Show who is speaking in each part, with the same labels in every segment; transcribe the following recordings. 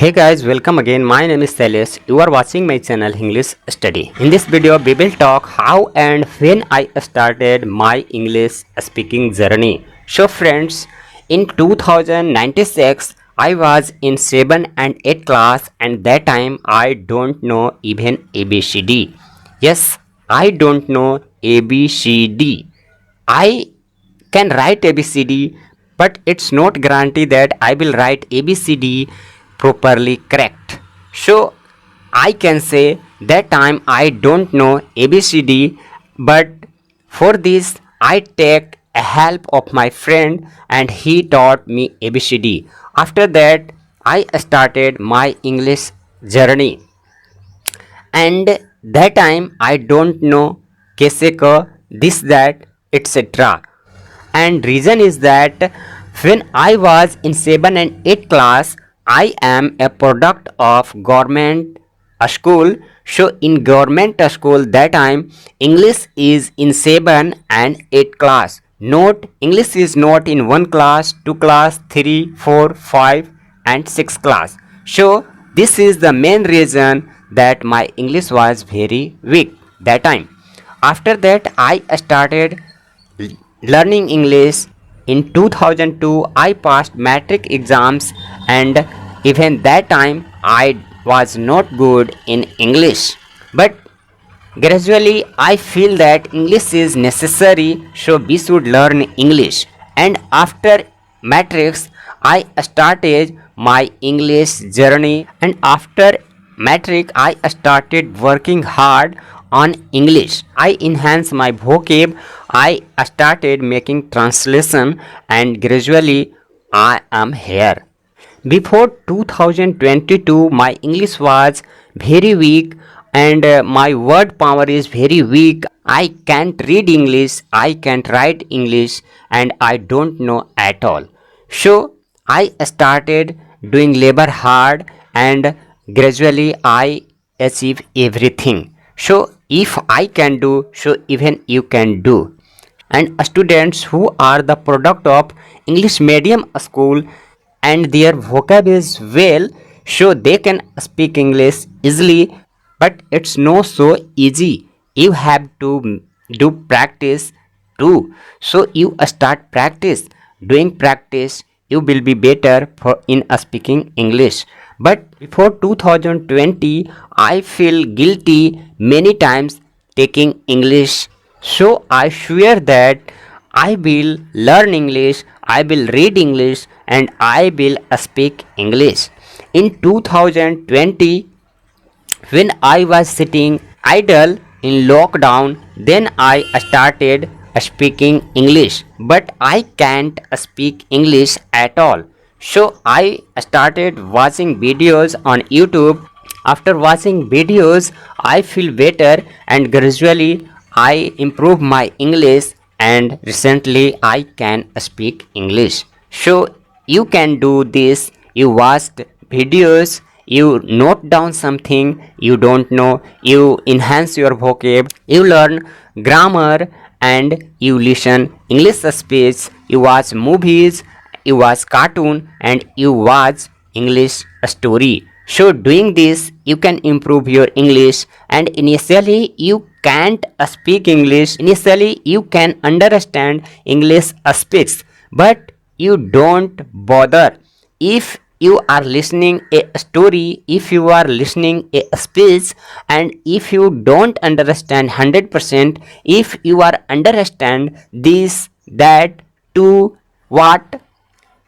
Speaker 1: Hey guys, welcome again. My name is Celeste. You are watching my channel English Study. In this video, we will talk how and when I started my English speaking journey. So friends, in 2096, I was in 7 and 8 class, and that time I don't know even ABCD. Yes, I don't know ABCD. I can write ABCD, but it's not guarantee that I will write ABCD properly correct. So I can say that time I don't know ABCD, but for this I take a help of my friend and he taught me ABCD. After that I started my English journey, and that time I don't know kaise ka, this that etc. And reason is that when I was in 7 and 8 class, I am a product of government school. So in government school that time English is in 7 and 8 class. Note, English is not in 1 class, 2 class, 3, 4, 5 and 6 class. So this is the main reason that my English was very weak that time. After that I started learning English. In 2002 I passed matric exams, and even that time I was not good in English, but gradually I feel that English is necessary, so we should learn English. And after matrix I started my English journey, and after matric I started working hard on English. I enhanced my vocab, I started making translation, and gradually I am here. Before 2022 my English was very weak, and my word power is very weak. I can't read English, I can't write English, and I don't know at all. So I started doing labor hard, and gradually I achieve everything. So if I can do, so even you can do. And students who are the product of English medium school and their vocab is well, so they can speak English easily, but it's not so easy. You have to do practice too. So you start practice. Doing practice, you will be better for in speaking English. But before 2020 I feel guilty many times taking English. So I swear that I will learn English, I will read English, and I will speak English. In 2020, when I was sitting idle in lockdown, then I started speaking English, but I can't speak English at all. So I started watching videos on YouTube. After watching videos I feel better, and gradually I improve my English, and recently I can speak English. So you can do this. You watched videos, you note down something you don't know, you enhance your vocab, you learn grammar, and you listen English speech, you watch movies, you watch cartoon, and you watch English story. So doing this you can improve your English. And initially you can't speak English, initially you can understand English speech, but you don't bother. If you are listening a story, if you are listening a speech, and if you don't understand 100%, if you are understand this, that, to, what,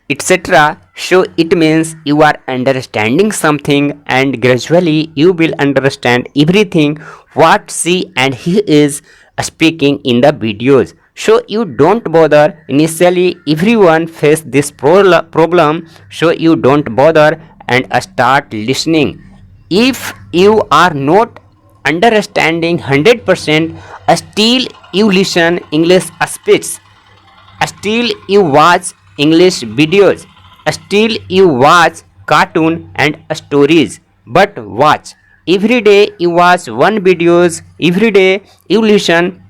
Speaker 1: etc., so it means you are understanding something, and gradually you will understand everything what she and he is speaking in the videos. So you don't bother. Initially everyone face this problem, so you don't bother and start listening. If you are not understanding 100%, still you listen English speech, still you watch English videos, still you watch cartoon and stories. But watch, every day you watch one videos, every day you listen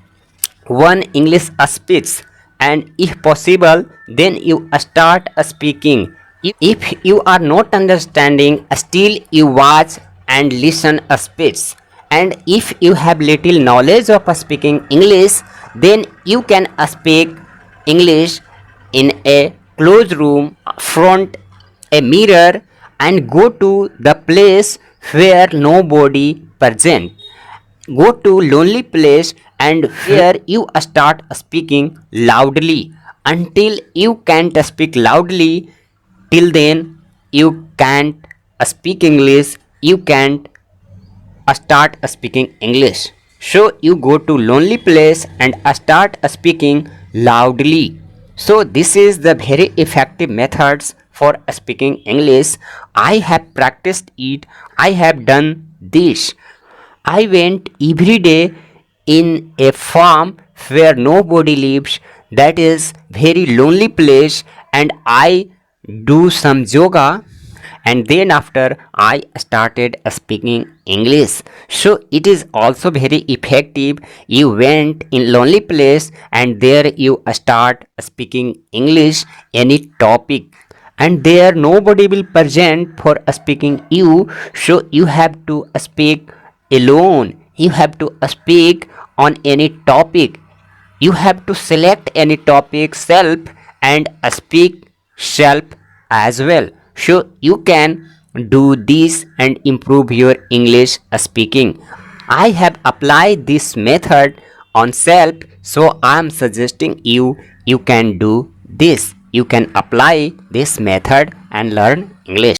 Speaker 1: one English speech, and if possible then you start speaking. If you are not understanding, still you watch and listen a speech. And if you have little knowledge of speaking English, then you can speak English in a closed room, front a mirror, and go to the place where nobody present. Go to lonely place and where you start speaking loudly until you can't speak loudly. Till then you can't speak English, you can't start speaking English. So you go to lonely place and start speaking loudly. So this is the very effective methods for speaking English. I have practiced it, I have done this. I went every day in a farm where nobody lives, that is very lonely place, and I do some yoga, and then after I started speaking English. So it is also very effective. You went in lonely place and there you start speaking English any topic, and there nobody will present for speaking you, so you have to speak alone. You have to speak on any topic. You have to select any topic self and speak self as well. So you can do this and improve your English speaking. I have applied this method on self, so I am suggesting you can do this. You can apply this method and learn English.